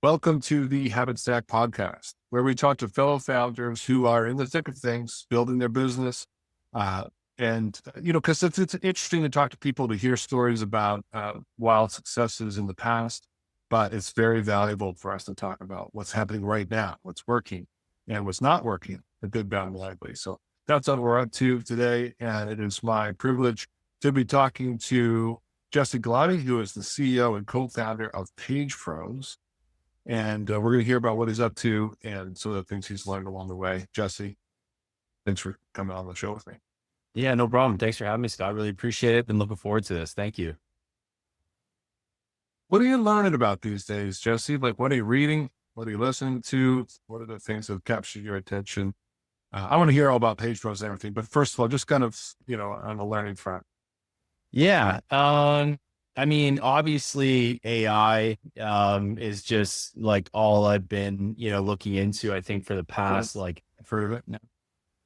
Welcome to the HabitStack podcast, where we talk to fellow founders who are in the thick of things, building their business. Uh, because it's interesting to talk to people to hear stories about wild successes in the past, but it's very valuable for us to talk about what's happening right now, what's working and what's not working, the good, bad, and ugly. So that's what we're up to today. And it is my privilege to be talking to Jesse Galati, who is the CEO and co-founder of Page Pros. And we're going to hear about what he's up to and some of the things he's learned along the way. Jesse, thanks for coming on the show with me. Yeah, no problem. Thanks for having me, Scott. Really appreciate it. Been looking forward to this. Thank you. What are you learning about these days, Jesse? Like, what are you reading? What are you listening to? What are the things that have captured your attention? I want to hear all about Page Pros and everything, but first of all, just kind of, on the learning front. Yeah. I mean, obviously AI is just like all I've been, looking into, I think for the Yeah, past like I've heard of it. no.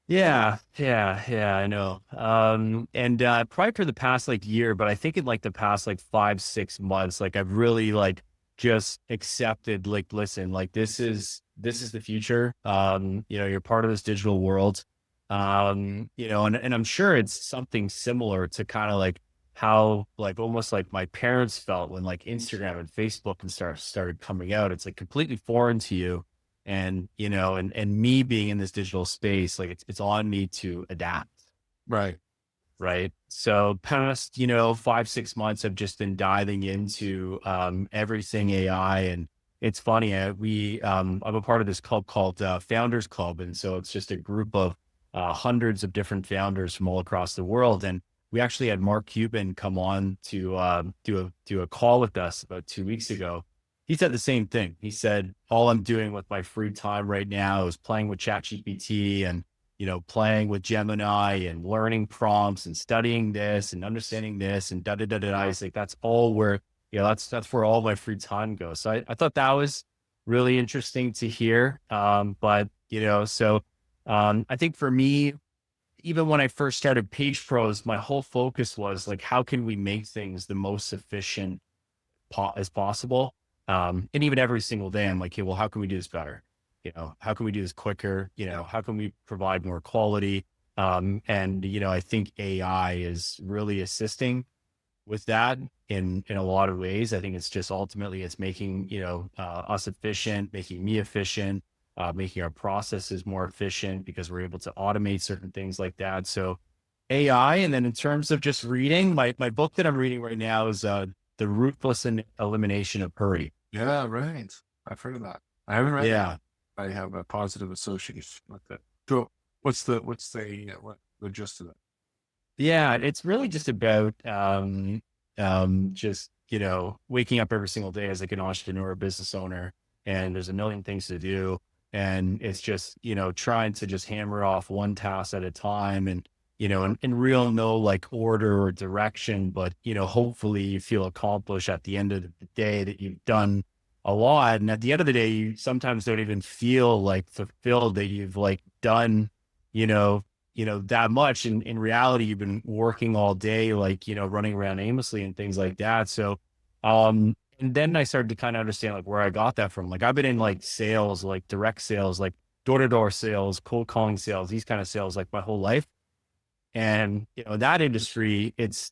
Yeah, I know. And probably for the past like year, but I think in like the past like 5, 6 months, like I've really like just accepted like, listen, like this is the future. You're part of this digital world. And I'm sure it's something similar to kind of like how like almost like my parents felt when like Instagram and Facebook and stuff started coming out. It's like completely foreign to you and and me being in this digital space, like it's on me to adapt. Right. Right. So past 5, 6 months I've just been diving into everything AI. And it's funny, I'm a part of this club called Founders Club, and so it's just a group of hundreds of different founders from all across the world. And we actually had Mark Cuban come on to do a call with us about 2 weeks ago. He said the same thing. He said, all I'm doing with my free time right now is playing with ChatGPT and playing with Gemini and learning prompts and studying this and understanding this and da da da da. Da. It's like that's all where that's where all my free time goes. So I thought that was really interesting to hear. But I think for me, even when I first started Page Pros, my whole focus was like, how can we make things the most efficient as possible? And even every single day, I'm like, okay, well, how can we do this better? How can we do this quicker? How can we provide more quality? And I think AI is really assisting with that in a lot of ways. I think it's just ultimately it's making, us efficient, making me efficient, making our processes more efficient because we're able to automate certain things like that. So AI. And then in terms of just reading, my book that I'm reading right now is The Ruthless Elimination of Hurry. Yeah, right. I've heard of that. I haven't read it. Yeah. I have a positive association with it. So what the gist of it? Yeah. It's really just about just, waking up every single day as like an entrepreneur, business owner, and there's a million things to do. And it's just, trying to just hammer off one task at a time and, in real no like order or direction, but, hopefully you feel accomplished at the end of the day that you've done a lot. And at the end of the day, you sometimes don't even feel like fulfilled that you've like done, you know, that much. In reality, you've been working all day, like, running around aimlessly and things like that. So, and then I started to kind of understand like where I got that from. Like I've been in like sales, like direct sales, like door to door sales, cold calling sales, these kind of sales, like my whole life. And, that industry, it's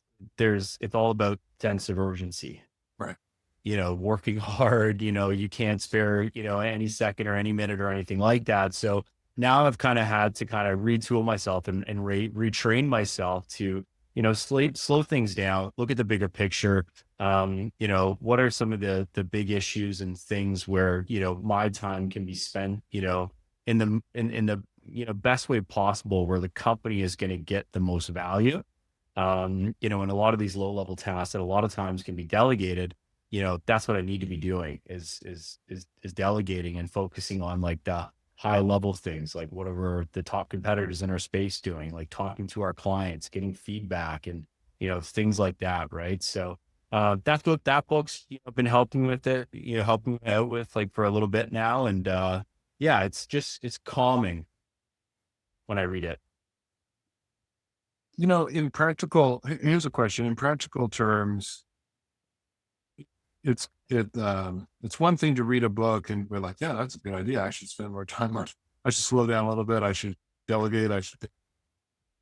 all about sense of urgency, Right. working hard, you can't spare, any second or any minute or anything like that. So now I've kind of had to kind of retool myself and retrain myself to, slow things down, look at the bigger picture. What are some of the big issues and things where, my time can be spent, in the, best way possible where the company is going to get the most value. And a lot of these low level tasks that a lot of times can be delegated, that's what I need to be doing is delegating and focusing on like the high level things, like whatever the top competitors in our space doing, like talking to our clients, getting feedback and, things like that. Right. So, that's what that book's, been helping with it, helping me out with like for a little bit now. And, yeah, it's calming when I read it. Here's a question. In practical terms, it's one thing to read a book and we're like, yeah, that's a good idea. I should spend more time on. I should slow down a little bit. I should delegate. I should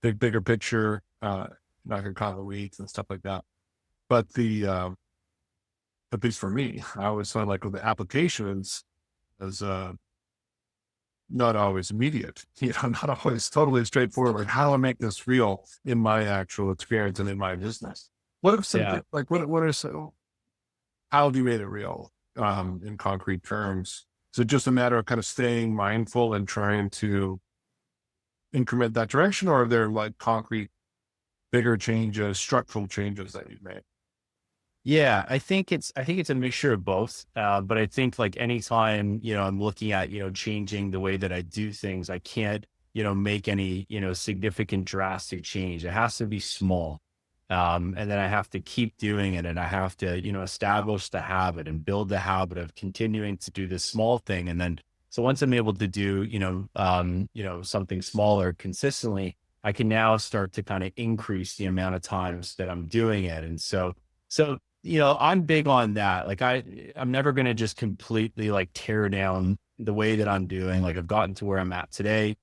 think bigger picture. Not gonna call it weeds and stuff like that. But at least for me, I always find like with the applications is not always immediate. Not always totally straightforward. Like how do I make this real in my actual experience and in my business? What if Yeah. something like what are so how have you made it real in concrete terms? Is it just a matter of kind of staying mindful and trying to increment that direction, or are there like concrete, bigger changes, structural changes that you've made? Yeah, I think it's a mixture of both. But I think like anytime, I'm looking at, changing the way that I do things, I can't, make any, significant drastic change. It has to be small. And then I have to keep doing it and I have to, establish the habit and build the habit of continuing to do this small thing. And then, so once I'm able to do, something smaller consistently, I can now start to kind of increase the amount of times that I'm doing it. And so I'm big on that. Like I'm never going to just completely like tear down the way that I'm doing. Like I've gotten to where I'm at today,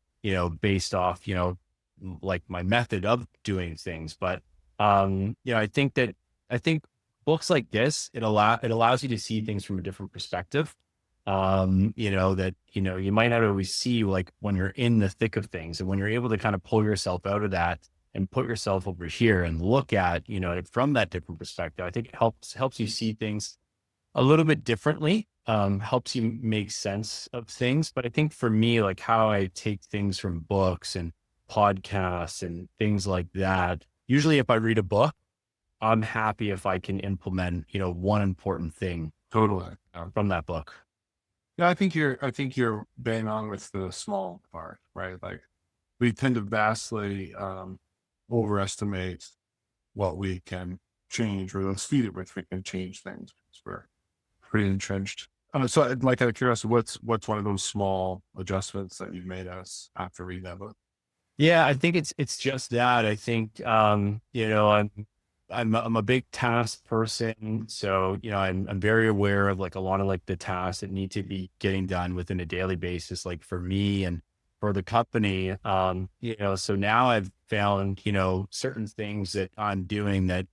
based off, like my method of doing things. But, I think books like this, it allows you to see things from a different perspective. That, you might not always see like when you're in the thick of things and when you're able to kind of pull yourself out of that and put yourself over here and look at, it from that different perspective. I think it helps you see things a little bit differently, helps you make sense of things. But I think for me, like how I take things from books and podcasts and things like that, usually if I read a book, I'm happy if I can implement, one important thing Totally. from that book. Yeah, I think you're bang on with the small part, right? Like we tend to vastly overestimate what we can change or the speed at which we can change things. Because we're pretty entrenched. So like out of curiosity, what's one of those small adjustments that you've made us after reading that book? Yeah, I think it's just that. I think I'm a big task person, so I'm very aware of like a lot of like the tasks that need to be getting done within a daily basis, like for me and for the company. So now I've found certain things that I'm doing that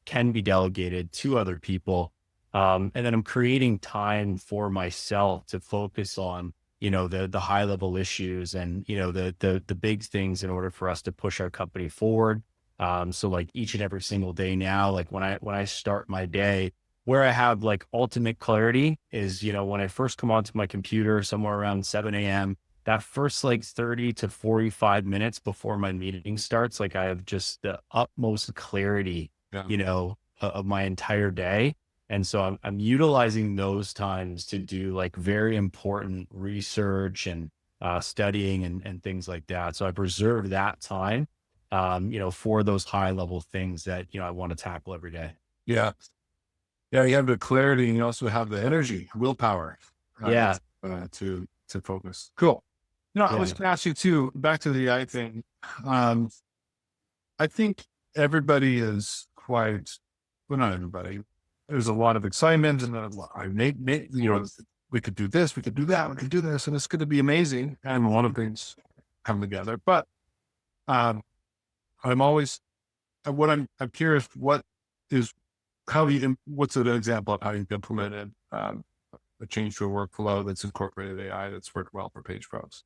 can be delegated to other people, and then I'm creating time for myself to focus on the high level issues and the big things in order for us to push our company forward. So like each and every single day now, like when I start my day, where I have like ultimate clarity is, when I first come onto my computer somewhere around 7 a.m., that first like 30 to 45 minutes before my meeting starts, like I have just the utmost clarity, Yeah. of my entire day. And so I'm utilizing those times to do like very important research and studying and things like that. So I preserve that time, for those high level things that, I want to tackle every day. Yeah. Yeah. You have the clarity and you also have the energy, willpower, Yeah. to focus. Cool. I was Yeah. going to ask you too, back to the AI thing. Um, I think everybody is quite, well, not everybody. There's a lot of excitement and we could do this, we could do that, we could do this, and it's going to be amazing. And a lot of things come together. But um, I'm always, I'm curious, is, what's an example of how you've implemented a change to a workflow that's incorporated AI that's worked well for page pros?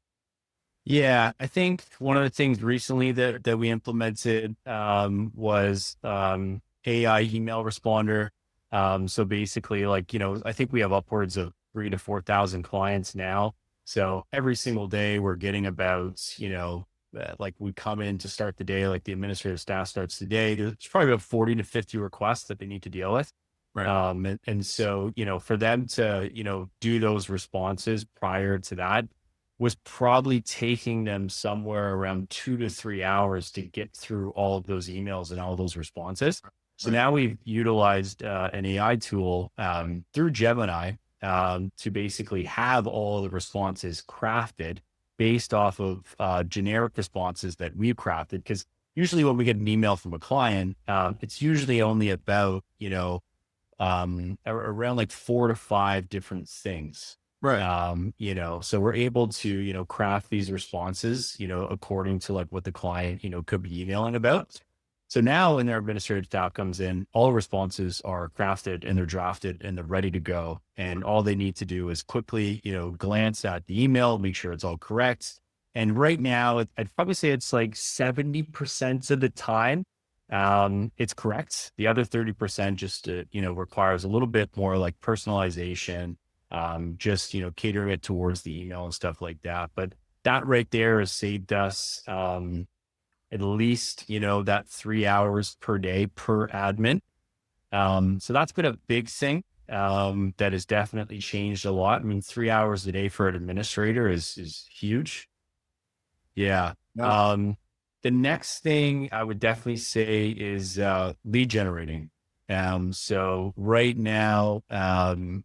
Yeah. I think one of the things recently that we implemented, was, AI email responder. So basically like, I think we have upwards of 3 to 4,000 clients now. So every single day we're getting about, like we come in to start the day, like the administrative staff starts the day, there's probably about 40 to 50 requests that they need to deal with. Right. And so, for them to, do those responses prior to that was probably taking them somewhere around 2 to 3 hours to get through all of those emails and all those responses. So Right. now we've utilized an AI tool through Gemini to basically have all the responses crafted based off of generic responses that we've crafted. Because usually when we get an email from a client, it's usually only about, around like 4 to 5 different things. Right. So we're able to, craft these responses, according to like what the client, could be emailing about. So now when their administrative staff comes in, all responses are crafted and they're drafted and they're ready to go. And all they need to do is quickly, glance at the email, make sure it's all correct. And right now, I'd probably say it's like 70% of the time, it's correct. The other 30% just, requires a little bit more like personalization, just, catering it towards the email and stuff like that. But that right there has saved us, at least, that 3 hours per day per admin. So that's been a big thing, that has definitely changed a lot. I mean, 3 hours a day for an administrator is huge. Yeah. Yeah. The next thing I would definitely say is, lead generating. So right now,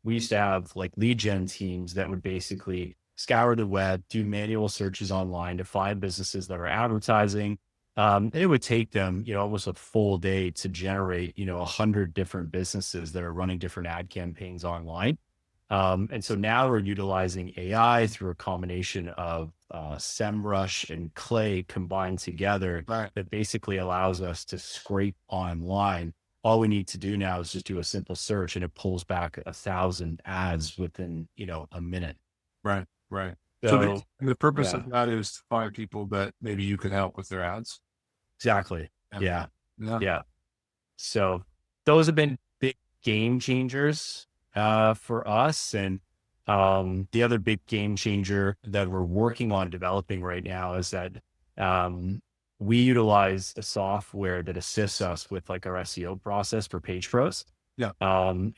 we used to have like lead gen teams that would basically scour the web, do manual searches online to find businesses that are advertising. It would take them, almost a full day to generate, 100 different businesses that are running different ad campaigns online. And so now we're utilizing AI through a combination of SEMrush and Clay combined together, Right. that basically allows us to scrape online. All we need to do now is just do a simple search and it pulls back 1,000 ads within, a minute. Right. Right. So So the purpose yeah, of that is to find people that maybe you could help with their ads. exactly. Yeah. Yeah. Yeah. Yeah. So those have been big game changers, for us. And the other big game changer that we're working on developing right now is that, we utilize a software that assists us with like our SEO process for page pros. Yeah. And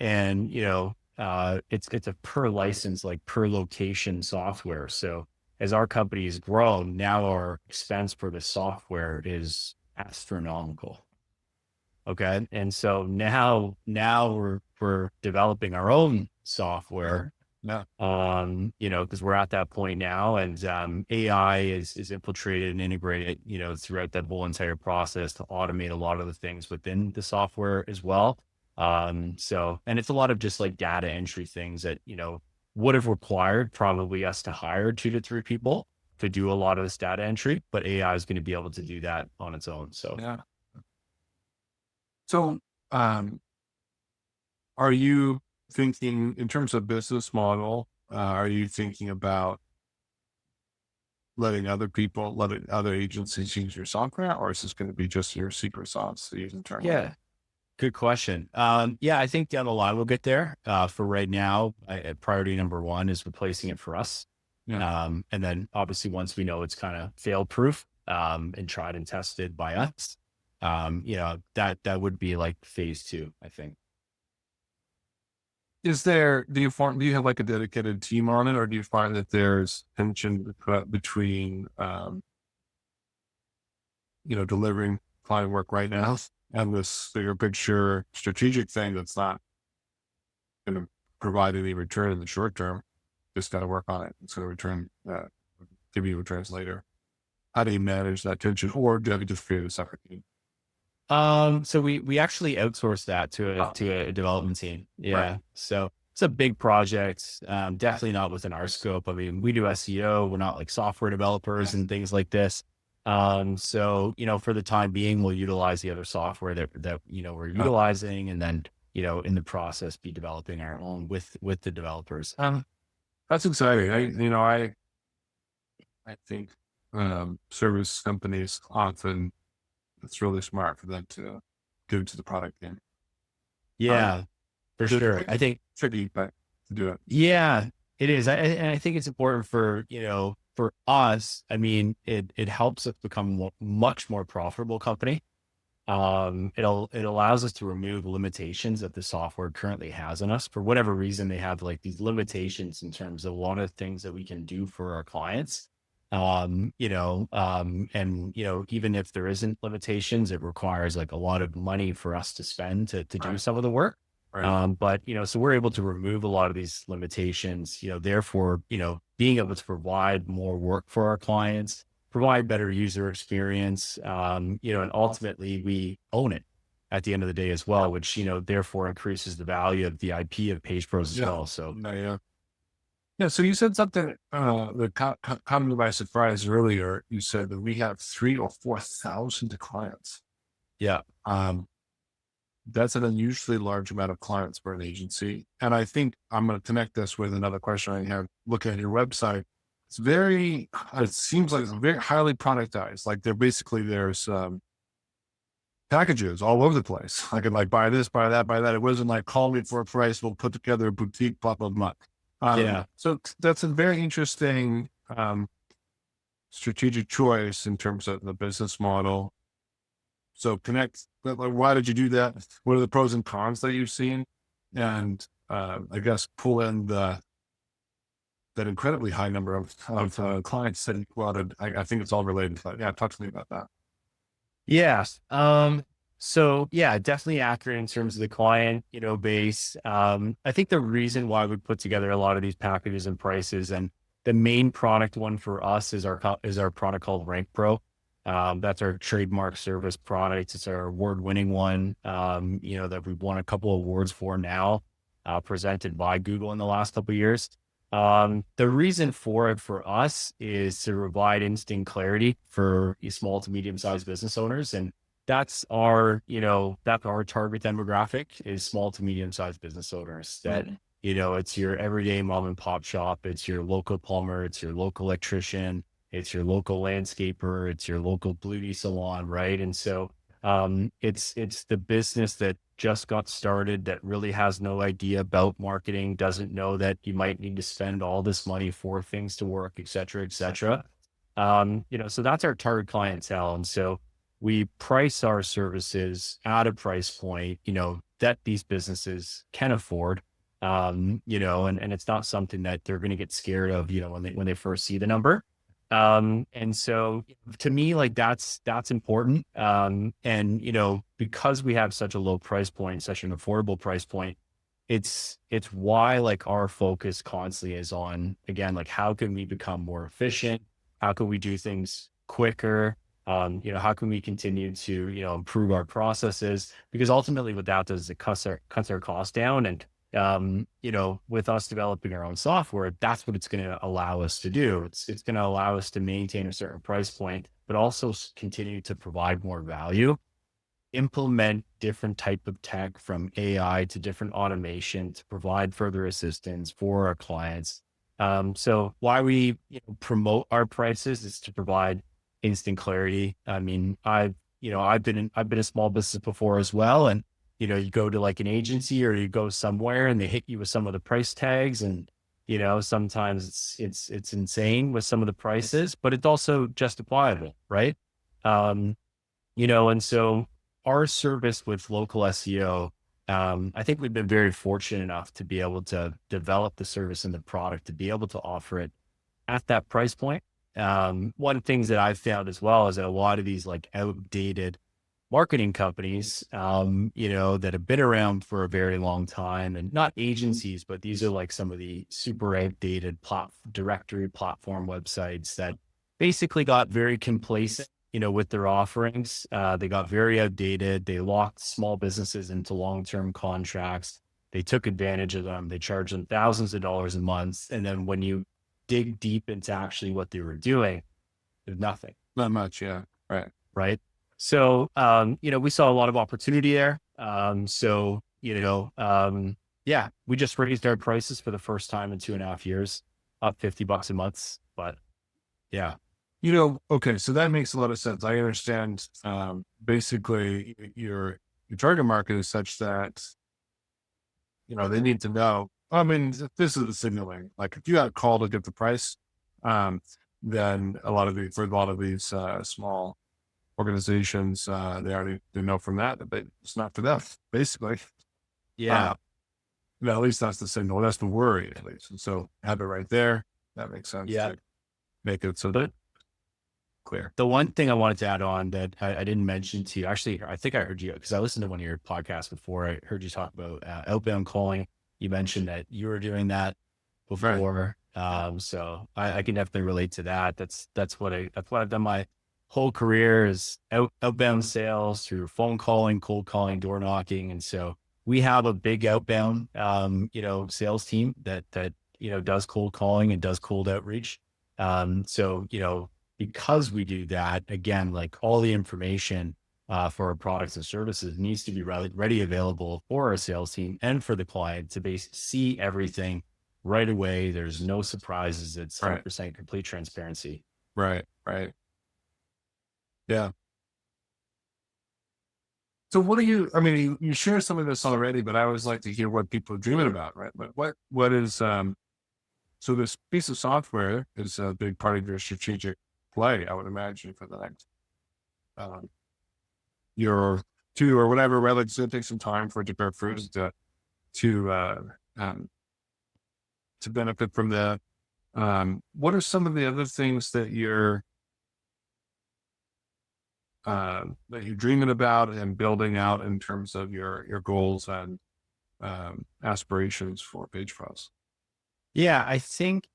it's a per license, like per location software. So as our company has grown, now our expense for the software is astronomical. Okay. And so now we're developing our own software, Yeah. because we're at that point now, and AI is infiltrated and integrated, throughout that whole entire process to automate a lot of the things within the software as well. And it's a lot of just like data entry things that, would have required probably us to hire 2 to 3 people to do a lot of this data entry, but AI is going to be able to do that on its own. So Yeah. So, are you thinking in terms of business model? Are you thinking about letting other agencies use your software, or is this going to be just your secret sauce to use internally? yeah, good question. Yeah, I think down the line we'll get there. For right now, priority number one is replacing it for us. Yeah. And then obviously once we know it's kind of fail proof, and tried and tested by us, that would be like phase 2, I think. Do you have like a dedicated team on it, or do you find that there's tension between, delivering client work right now and this bigger picture strategic thing that's not going to provide any return in the short term? Just got to work on it. It's going to give you returns later. How do you manage that tension, or do you just create a separate team? So we actually outsourced that to a development team. Right. Yeah. So it's a big project. Definitely not within our scope. I mean, we do SEO. We're not like software developers and things like this. So, for the time being, we'll utilize the other software that we're utilizing, and then, in the process, be developing our own with the developers. That's exciting. I think service companies often, it's really smart for them to go to the product game. Yeah, for sure. I think, Tricky, but to do it. yeah, it is. And I think it's important for, for us. I mean, it helps us become much more profitable company. It allows us to remove limitations that the software currently has on us. For whatever reason, they have like these limitations in terms of a lot of things that we can do for our clients. And even if there isn't limitations, it requires like a lot of money for us to spend to do Right. some of the work. Right. But so we're able to remove a lot of these limitations, therefore, being able to provide more work for our clients, provide better user experience, and ultimately we own it. at the end of the day as well, which, therefore increases the value of the IP of Page Pros as Yeah. well. So No, yeah. Yeah. So you said something that caught me by surprise earlier. You said that we have 3,000 or 4,000 clients. yeah, Um, that's an unusually large amount of clients for an agency. And I think I'm going to connect this with another question I have. Looking at your website, it seems like it's very highly productized. Like there's packages all over the place. I could like buy this, buy that, buy that. It wasn't like call me for a price. We'll put together a boutique, blah, blah, blah. yeah. So that's a very interesting strategic choice in terms of the business model. So connect, like, why did you do that? What are the pros and cons that you've seen? And I guess pull in that incredibly high number of clients that you wanted. I think it's all related. But yeah, talk to me about that. Yes. So yeah, definitely accurate in terms of the client, base. I think the reason why we put together a lot of these packages and prices, and the main product one for us is our product called Rank Pro. That's our trademark service product. It's our award-winning one, that we've won a couple of awards for now, presented by Google in the last couple of years. The reason for it for us is to provide instant clarity for small to medium sized business owners. And that's that's our target demographic is small to medium sized business owners that, it's your everyday mom and pop shop. It's your local plumber. It's your local electrician. It's your local landscaper. It's your local beauty salon. Right. And so, it's the business that just got started that really has no idea about marketing, doesn't know that you might need to spend all this money for things to work, et cetera, et cetera. So that's our target clientele. And so we price our services at a price point, that these businesses can afford. And it's not something that they're going to get scared of, when they first see the number. And so to me, like that's important. Because we have such a low price point, such an affordable price point, it's why like our focus constantly is on, again, like how can we become more efficient? How can we do things quicker? How can we continue to, improve our processes? Because ultimately what that does is it cuts our costs down. And with us developing our own software, that's what it's going to allow us to do. It's going to allow us to maintain a certain price point, but also continue to provide more value, implement different type of tech from AI to different automation to provide further assistance for our clients. So why we promote our prices is to provide instant clarity. I mean, I've been a small business before as well. And you go to like an agency or you go somewhere and they hit you with some of the price tags, and sometimes it's insane with some of the prices, but it's also justifiable, right? And so our service with local SEO, I think we've been very fortunate enough to be able to develop the service and the product to be able to offer it at that price point. One of the things that I've found as well is that a lot of these like outdated marketing companies, that have been around for a very long time, and not agencies, but these are like some of the super outdated directory platform websites that basically got very complacent, with their offerings. They got very outdated. They locked small businesses into long-term contracts. They took advantage of them. They charged them thousands of dollars a month. And then when you dig deep into actually what they were doing, there's nothing. Not much. Yeah. Right. Right. So, we saw a lot of opportunity there. Yeah, we just raised our prices for the first time in 2.5 years, up $50 a month. But yeah, Okay. So that makes a lot of sense. I understand. Basically your target market is such that, they need to know. I mean, this is the signaling. Like if you got a call to get the price, then for a lot of these small organizations, they know from that it's not for them, basically. yeah, At least that's the signal. That's the worry, at least. And so have it right there. That makes sense. yeah. To make it so But clear. the one thing I wanted to add on that I didn't mention to you, actually, I think I heard you because I listened to one of your podcasts before. I heard you talk about outbound calling. You mentioned that you were doing that before. So I can definitely relate to that. That's what I've done whole career is outbound sales through phone calling, cold calling, door knocking. And so we have a big outbound, sales team that does cold calling and does cold outreach. So, because we do that, again, like all the information for our products and services needs to be ready available for our sales team and for the client to see everything right away. There's no surprises. It's Right. 100% complete transparency. Right. Right. Yeah. So what do you, I mean, you shared some of this already, but I always like to hear what people are dreaming about, right? But what is, so this piece of software is a big part of your strategic play, I would imagine, for the next, um, year or two or whatever, rather it's going to take some time for it to bear fruit to, um, to benefit from that. What are some of the other things that you're dreaming about and building out in terms of your goals and aspirations for Page Plus? Yeah, I think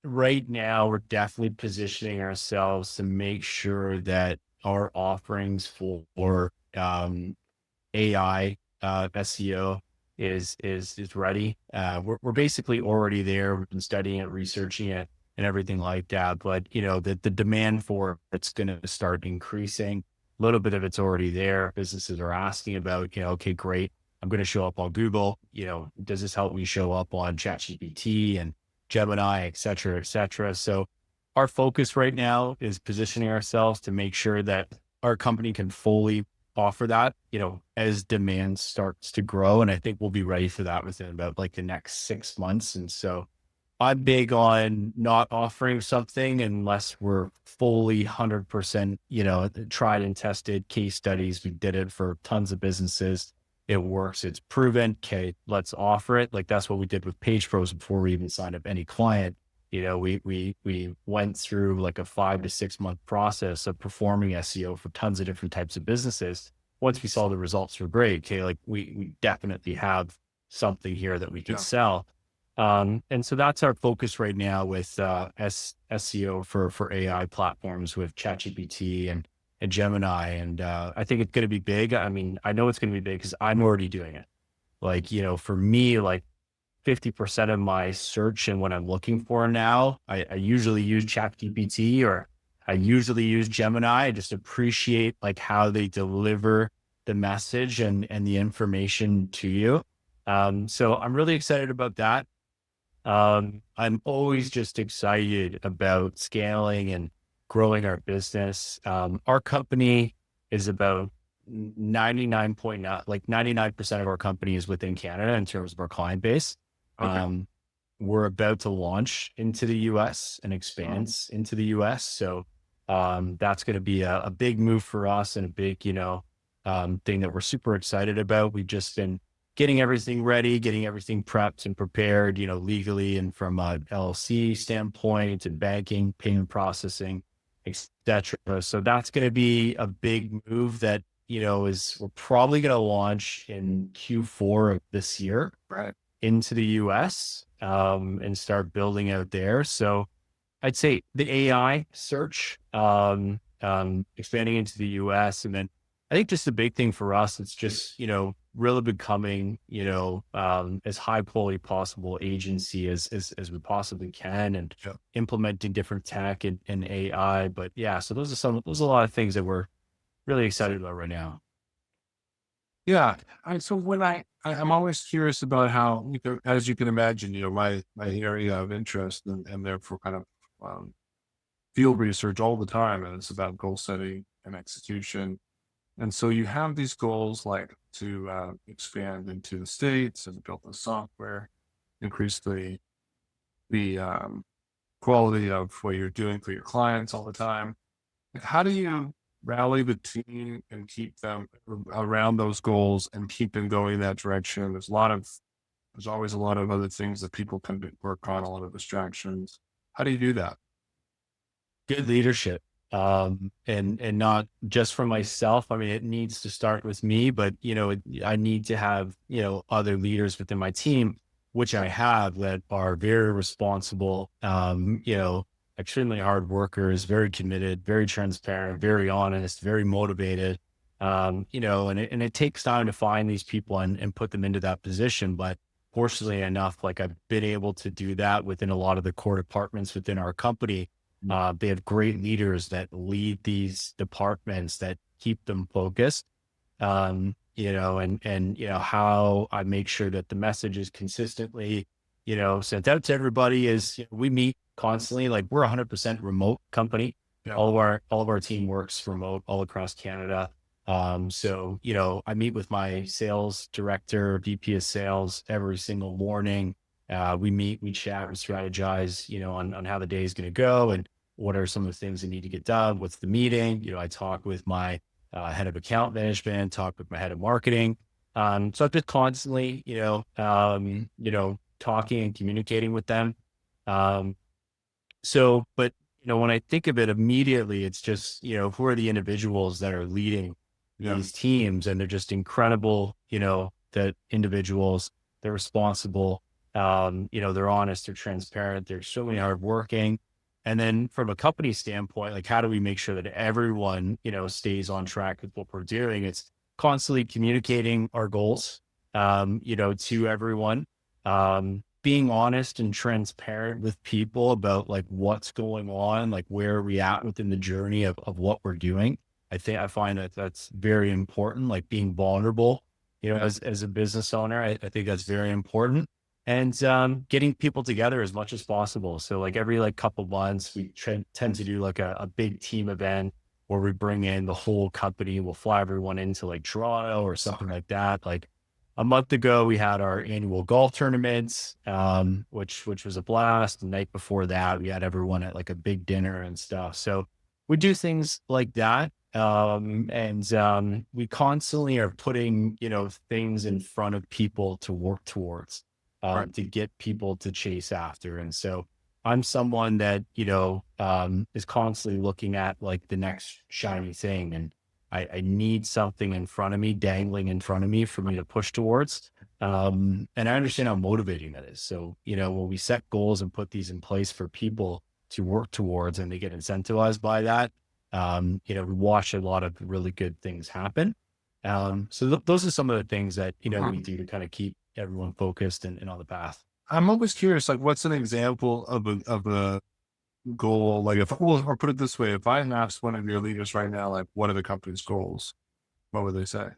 right now we're definitely positioning ourselves to make sure that our offerings for AI SEO is ready. We're basically already there. We've been studying it, researching it, and everything like that. But the demand for it's going to start increasing. A little bit of it's already there. Businesses are asking about, okay, great. I'm going to show up on Google. Does this help me show up on ChatGPT and Gemini, et cetera, et cetera? So our focus right now is positioning ourselves to make sure that our company can fully offer that, as demand starts to grow. And I think we'll be ready for that within about like the next 6 months. And so I'm big on not offering something unless we're fully 100%, tried and tested case studies. We did it for tons of businesses. It works. It's proven. Okay, let's offer it. Like that's what we did with Page Pros before we even signed up any client. We went through like a 5 to 6 month process of performing SEO for tons of different types of businesses. Once we saw the results were great, okay, like we definitely have something here that we can sell. And so that's our focus right now with SEO for AI platforms with ChatGPT and Gemini. And I think it's going to be big. I mean, I know it's going to be big because I'm already doing it. Like, for me, like 50% of my search and what I'm looking for now, I usually use ChatGPT or I usually use Gemini. I just appreciate like how they deliver the message and the information to you. So I'm really excited about that. I'm always just excited about scaling and growing our business. Our company is about 99.9, like 99% of our company is within Canada in terms of our client base. Okay. We're about to launch into the US and expand into the US. So, that's going to be a big move for us and a big, thing that we're super excited about. We've just been getting everything ready, getting everything prepped and prepared, legally and from a LLC standpoint and banking, payment processing, etc. So that's going to be a big move that, we're probably going to launch in Q4 of this year, Right. into the US, and start building out there. So I'd say the AI search, expanding into the US. And then I think just the big thing for us, it's just, really becoming, as high quality possible agency as we possibly can and implementing different tech and AI. But yeah, so those are a lot of things that we're really excited about right now. Yeah. So when I'm always curious about how, as you can imagine, my area of interest and therefore kind of, field research all the time, and it's about goal setting and execution. And so you have these goals like to expand into the States and build the software, increase the quality of what you're doing for your clients all the time. How do you rally the team and keep them around those goals and keep them going in that direction? There's always a lot of other things that people can work on, a lot of distractions. How do you do that? Good leadership. And not just for myself. I mean, it needs to start with me, but I need to have, other leaders within my team, which I have that are very responsible, extremely hard workers, very committed, very transparent, very honest, very motivated. And it takes time to find these people and put them into that position. But fortunately enough, like I've been able to do that within a lot of the core departments within our company. They have great leaders that lead these departments that keep them focused. How I make sure that the message is consistently, sent out to everybody is we meet constantly. Like we're 100% remote company. Yeah. All of our team works remote all across Canada. I meet with my sales director, VP of sales every single morning. We meet, we chat, we strategize, on how the day is going to go and what are some of the things that need to get done. What's the meeting? I talk with my head of account management, talk with my head of marketing. So I've been constantly, talking and communicating with them. But when I think of it immediately, it's just, who are the individuals that are leading these teams, and they're just incredible, that individuals, they're responsible, they're honest, they're transparent, they're extremely hardworking. And then from a company standpoint, like how do we make sure that everyone, stays on track with what we're doing? It's constantly communicating our goals, to everyone, being honest and transparent with people about like what's going on, like where are we at within the journey of what we're doing. I find that that's very important, like being vulnerable, as a business owner, I think that's very important. And getting people together as much as possible. So like every like couple months, we tend to do like a big team event where we bring in the whole company. We'll fly everyone into like Toronto or something like that. Like a month ago, we had our annual golf tournaments, which was a blast. The night before that, we had everyone at like a big dinner and stuff. So we do things like that. We constantly are putting, things in front of people to work towards, Right. to get people to chase after. And so I'm someone that, is constantly looking at like the next shiny thing. And I need something in front of me, dangling in front of me for me to push towards. And I understand how motivating that is. So, when we set goals and put these in place for people to work towards and they get incentivized by that, we watch a lot of really good things happen. Those are some of the things that, we do to kind of keep everyone focused and on the path. I'm always curious, like, what's an example of a goal? Like, or put it this way, if I asked one of your leaders right now, like, what are the company's goals? What would they say?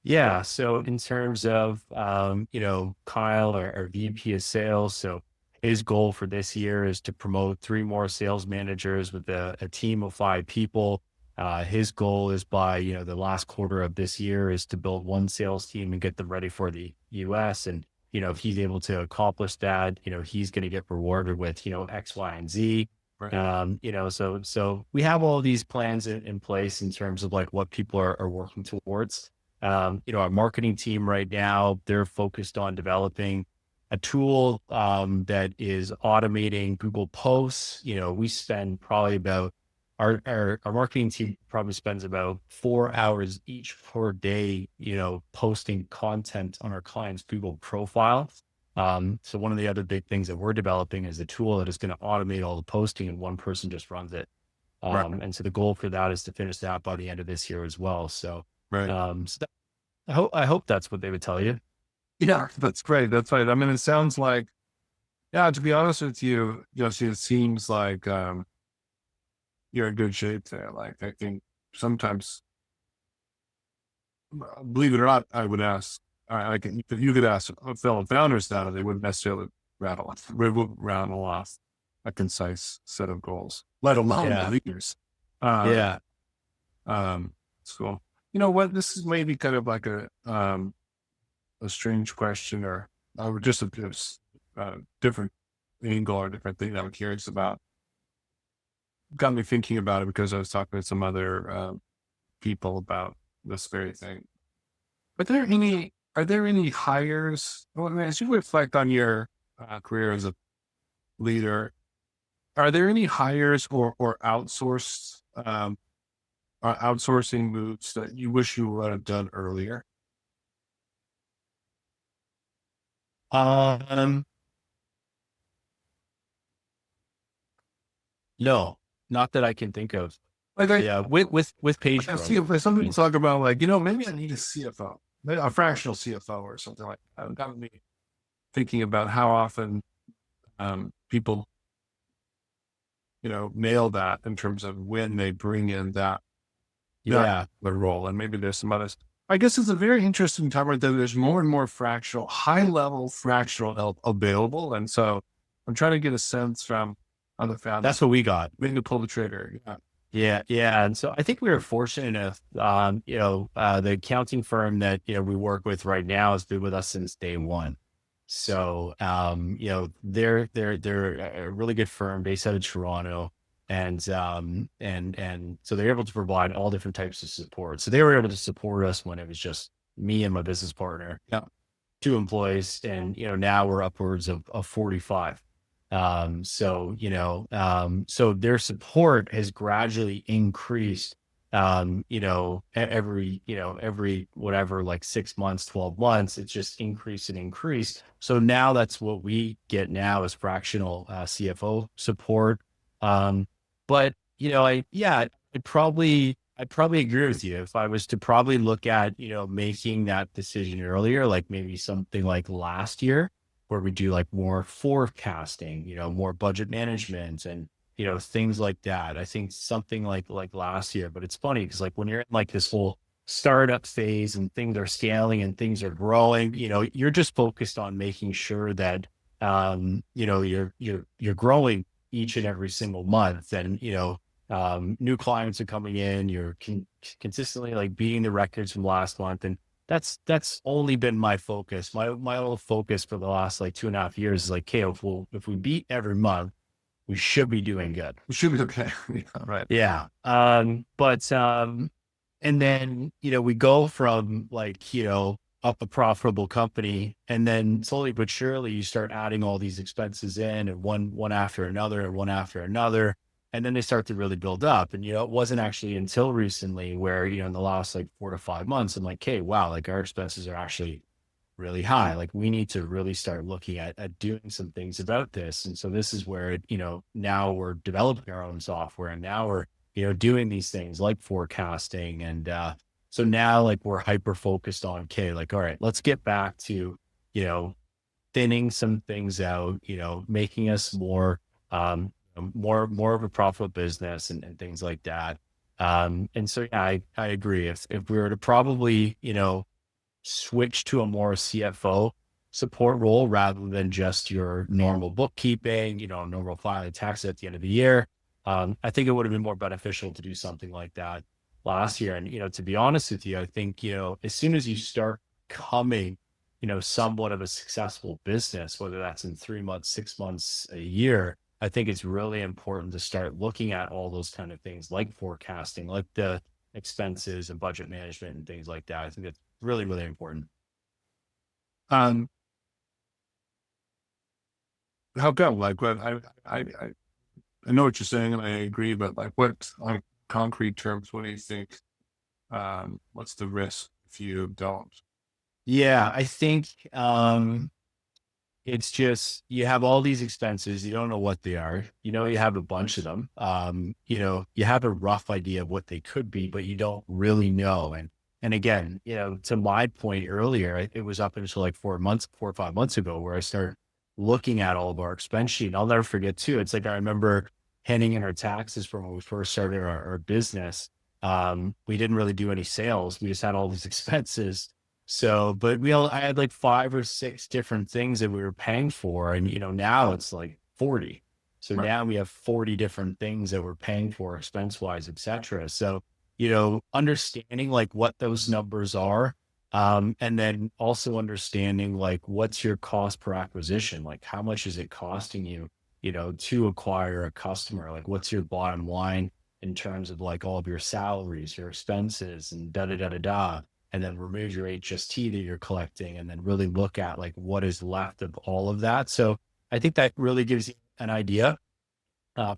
Yeah. So in terms of, Kyle, our VP of sales, so his goal for this year is to promote 3 more sales managers with a team of 5 people. His goal is by, the last quarter of this year is to build 1 sales team and get them ready for the US. And, if he's able to accomplish that, he's going to get rewarded with, X, Y, and Z. Right. So we have all these plans in place in terms of like what people are working towards. Our marketing team right now, they're focused on developing a tool that is automating Google posts. We spend probably about our marketing team probably spends about 4 hours each per day, posting content on our client's Google profile. So one of the other big things that we're developing is a tool that is going to automate all the posting and one person just runs it. Right. And so the goal for that is to finish that by the end of this year as well. So Right. I hope that's what they would tell you. Yeah, that's great. That's right. I mean, it sounds like, yeah, to be honest with you, see, it seems like you're in good shape there. Like, I think sometimes, believe it or not, I would ask, like, if you could ask fellow founders that, they wouldn't necessarily rattle off a concise set of goals, let alone the Yeah. leaders. Uh, Yeah. so, you know what, this is maybe kind of like a strange question, or just a different angle or different thing that I'm curious about. Got me thinking about it because I was talking with some other people about this very thing. Are there any hires, well, I mean, as you reflect on your career as a leader, are there any hires or outsourcing moves that you wish you would have done earlier? Um, No, not that I can think of. Like Yeah, with page I see growth. if some I people mean, talk about like, maybe I need a CFO, maybe a fractional CFO or something like that. It got me thinking about how often people, nail that in terms of when they bring in that yeah, role. And maybe there's some others. I guess it's a very interesting time right there. There's more and more fractional, high level fractional help available. And so I'm trying to get a sense from other founders, that's what we got. when to pull the trigger. Yeah. Yeah, yeah. And so I think we were fortunate enough, the accounting firm that, we work with right now has been with us since day one. So, they're a really good firm based out of Toronto. And so they're able to provide all different types of support. So they were able to support us when it was just me and my business partner, Yeah. 2 employees. And, now we're upwards of 45. So their support has gradually increased, every whatever, like 6 months, 12 months, it's just increased and increased. So now that's what we get now is fractional CFO support. Um, but I'd probably agree with you if I was to probably look at, making that decision earlier, like maybe something like last year where we do like more forecasting, more budget management and, things like that. I think something like last year, but it's funny because like when you're in like this whole startup phase and things are scaling and things are growing, you're just focused on making sure that, you're growing each and every single month and, new clients are coming in, you're consistently like beating the records from last month. And that's only been my focus. My whole focus for the last like 2.5 years is like, okay, if we beat every month, we should be doing good. We should be okay. Yeah, right. Yeah. And then, we go from like, up a profitable company and then slowly but surely you start adding all these expenses in and one after another and one after another. And then they start to really build up. And, it wasn't actually until recently where, in the last like 4 to 5 months, I'm like, hey, wow, like our expenses are actually really high. Like we need to really start looking at doing some things about this. And so this is where, now we're developing our own software and now we're, doing these things like forecasting. And so now like we're hyper focused on, okay, like, all right, let's get back to, you know, thinning some things out, making us more of a profitable business and things like that. And so yeah, I agree. If we were to probably, switch to a more CFO support role rather than just your normal bookkeeping, normal filing taxes at the end of the year. I think it would have been more beneficial to do something like that last year. And, to be honest with you, I think, as soon as you start coming, somewhat of a successful business, whether that's in 3 months, 6 months, a year, I think it's really important to start looking at all those kind of things like forecasting, like the expenses and budget management and things like that. I think that's really, really important. Um, how come? Like, what I know what you're saying, and I agree. But like, what on concrete terms? What do you think? What's the risk if you don't? Yeah, I think it's just you have all these expenses, you don't know what they are. You have a bunch of them. You have a rough idea of what they could be, but you don't really know. And again, to my point earlier, it was up until like 4 or 5 months ago where I started looking at all of our expense sheet. And I'll never forget too. It's like I remember handing in our taxes from when we first started our business. We didn't really do any sales. We just had all these expenses. So, but I had like 5 or 6 different things that we were paying for. And, now it's like 40. So Right. now we have 40 different things that we're paying for expense wise, et cetera. So, understanding like what those numbers are. And then also understanding like what's your cost per acquisition? Like how much is it costing you, to acquire a customer? Like what's your bottom line in terms of like all of your salaries, your expenses and da da da da da, and then remove your HST that you're collecting and then really look at like what is left of all of that. So I think that really gives you an idea.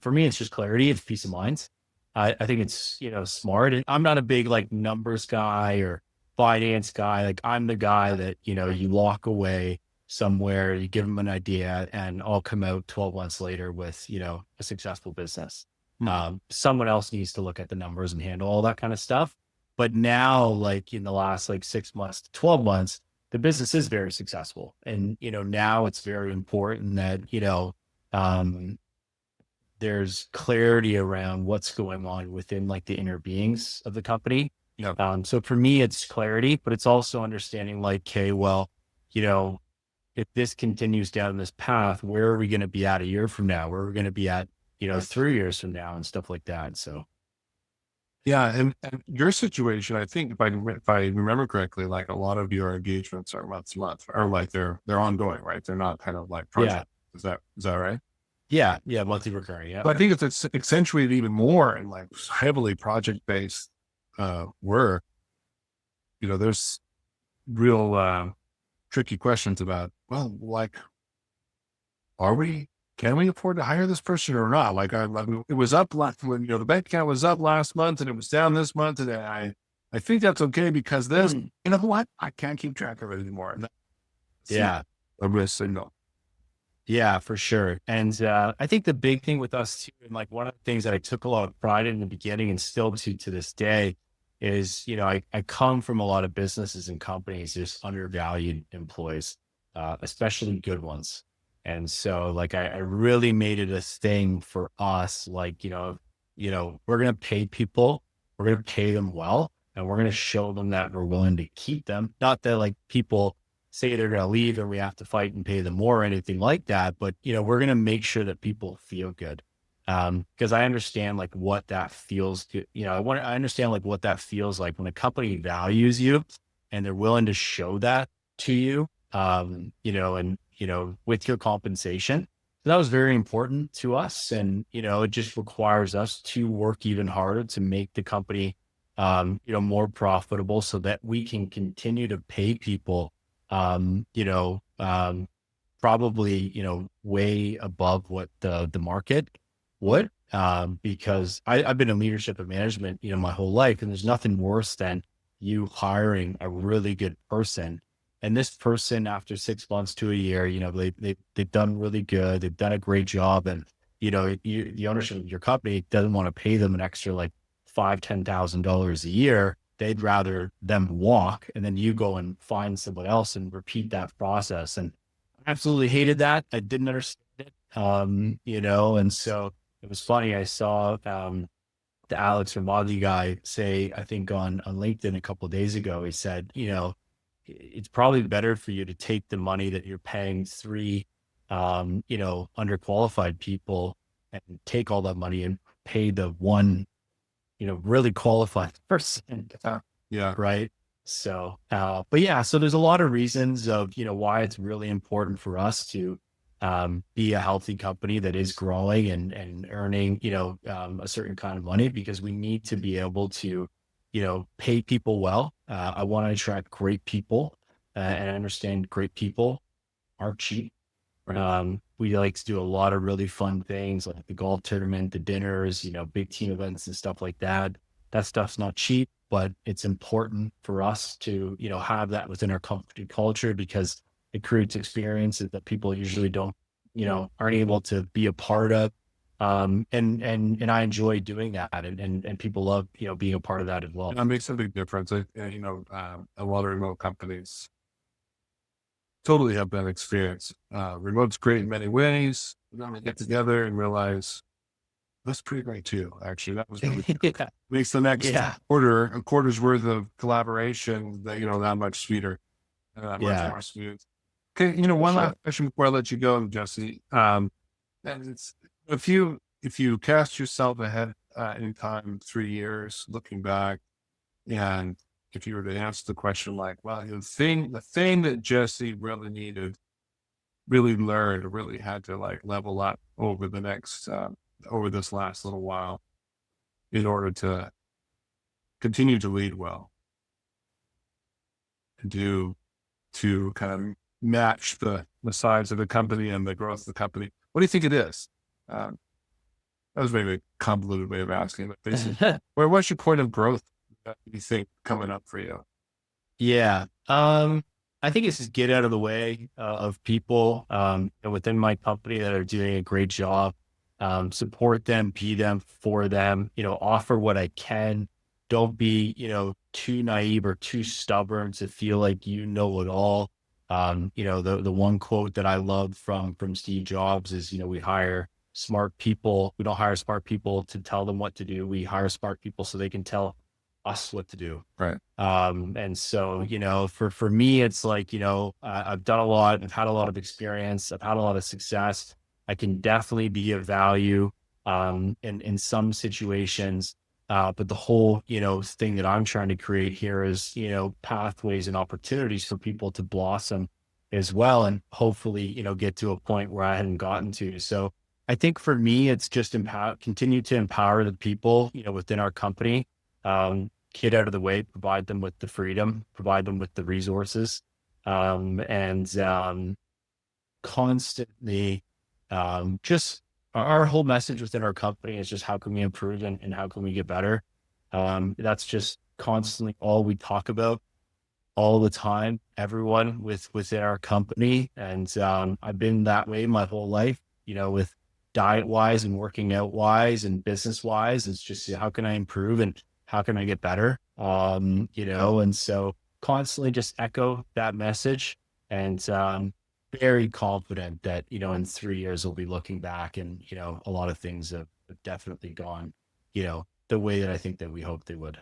For me, it's just clarity, it's peace of mind. I think it's, smart. And I'm not a big like numbers guy or finance guy. Like I'm the guy that, you walk away somewhere, you give them an idea, and I'll come out 12 months later with, a successful business. Someone else needs to look at the numbers and handle all that kind of stuff. But now, like in the last like 6 months to 12 months, the business is very successful. And, now it's very important that, um, there's clarity around what's going on within like the inner beings of the company. Yeah. So for me, it's clarity, but it's also understanding like, okay, well, if this continues down this path, where are we going to be at a year from now? Where are we going to be at, 3 years from now and stuff like that. So Yeah. And your situation, I think if I remember correctly, like a lot of your engagements are month to month, or like they're ongoing, right? They're not kind of like yeah, project. Is that right? yeah, yeah, monthly recurring. Yeah. But I think it's accentuated even more in like heavily project based work. There's real tricky questions about, well, like, can we afford to hire this person or not? Like, I mean, it was up last when, the bank account was up last month and it was down this month. And I think that's okay because this, you know what? I can't keep track of it anymore. And that's Yeah. a risk signal. Yeah, for sure. And I think the big thing with us too, and like one of the things that I took a lot of pride in the beginning and still to this day is, I come from a lot of businesses and companies, just undervalued employees, especially good ones. And so like, I really made it a thing for us, like, we're going to pay people, we're going to pay them well, and we're going to show them that we're willing to keep them. Not that like people say they're going to leave and we have to fight and pay them more or anything like that. But, we're going to make sure that people feel good. Because I understand like what that feels to, I understand like what that feels like when a company values you and they're willing to show that to you, with your compensation. So that was very important to us. And, it just requires us to work even harder to make the company, more profitable so that we can continue to pay people um, you know, um, probably, way above what the market would, because I've been in leadership and management, my whole life, and there's nothing worse than you hiring a really good person. And this person, after 6 months to a year, they've done really good. They've done a great job. And, the ownership of your company doesn't want to pay them an extra like $5,000-$10,000 a year. They'd rather them walk, and then you go and find someone else and repeat that process. And I absolutely hated that. I didn't understand it. And so it was funny. I saw the Alex Ramadi guy say, I think on LinkedIn a couple of days ago, he said, it's probably better for you to take the money that you're paying three underqualified people and take all that money and pay the one really qualified person. Yeah. Right. So, but yeah, so there's a lot of reasons of, why it's really important for us to be a healthy company that is growing and earning, a certain kind of money, because we need to be able to, pay people well. I want to attract great people, and I understand great people aren't cheap. We like to do a lot of really fun things like the golf tournament, the dinners, big team events and stuff like that. That stuff's not cheap, but it's important for us to, have that within our company culture, because it creates experiences that people usually don't, aren't able to be a part of. And I enjoy doing that, and people love, being a part of that as well. That makes a big difference. A lot of remote companies totally have that experience. Remote's great in many ways. Then we get together and realize that's pretty great too. Actually, that was really Yeah. makes the next Yeah. a quarter's worth of collaboration that much sweeter and that much Yeah. more smooth. Okay, one Sure. last question before I let you go, Jesse. And it's if you cast yourself ahead in time 3 years, looking back, and if you were to answer the question like, well, the thing that Jesse really needed, really learned, really had to like level up over this last little while in order to continue to lead well and to kind of match the size of the company and the growth of the company. What do you think it is? Um, that was maybe a convoluted way of asking, but basically, what's your point of growth that you think coming up for you? Yeah. I think it's just get out of the way of people within my company that are doing a great job. Support them, be them for them, offer what I can. Don't be, too naive or too stubborn to feel like you know it all. The one quote that I love from Steve Jobs is, we hire smart people. We don't hire smart people to tell them what to do. We hire smart people so they can tell us what to do. Right. And so, for me, it's like, I've done a lot, I've had a lot of experience, I've had a lot of success. I can definitely be of value, in some situations. But the whole, thing that I'm trying to create here is, pathways and opportunities for people to blossom as well. And hopefully, get to a point where I hadn't gotten to. So I think for me, it's just continue to empower the people, within our company. Get out of the way, provide them with the freedom, provide them with the resources, and constantly, just our whole message within our company is just how can we improve and how can we get better. That's just constantly all we talk about all the time, everyone within our company. And I've been that way my whole life, with diet wise and working out wise and business wise. It's just how can I improve and how can I get better? And so constantly just echo that message, and very confident that, in 3 years we'll be looking back and, a lot of things have definitely gone, the way that I think that we hoped they would.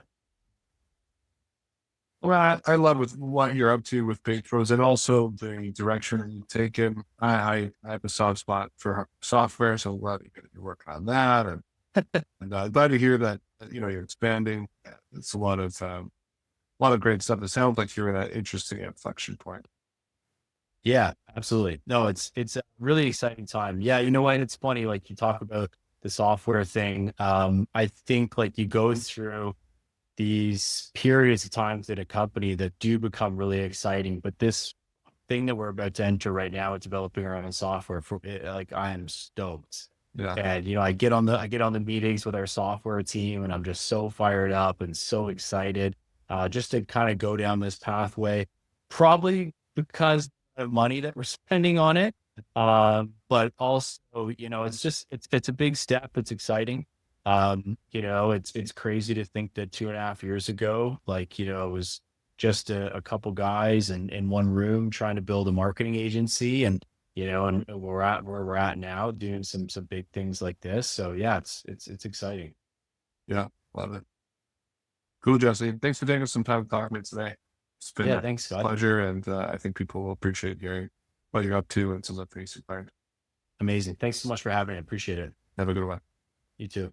Well, I love with what you're up to with Pros and also the direction you've taken. I have a soft spot for software, so I'm glad you're working on that. And glad to hear that, you're expanding. It's a lot of great stuff. It sounds like you're at that interesting inflection point. Yeah, absolutely. No, it's a really exciting time. Yeah, you know what? It's funny, like you talk about the software thing. I think like you go through these periods of times at a company that do become really exciting, but this thing that we're about to enter right now, it's developing our own software for it. Like I am stoked. Yeah. And I get on the meetings with our software team and I'm just so fired up and so excited just to kind of go down this pathway, probably because of money that we're spending on it. But also, it's a big step. It's exciting. It's crazy to think that 2.5 years ago, like, it was just a couple guys in one room trying to build a marketing agency, and we're at where we're at now doing some big things like this. So yeah, it's exciting. Yeah. Love it. Cool, Jesse. Thanks for taking some time to talk to me today. It's been Yeah, a thanks, Scott. pleasure. And I think people will appreciate hearing what you're up to and some of the things you've learned. Amazing. Thanks so much for having me. I appreciate it. Have a good one. You too.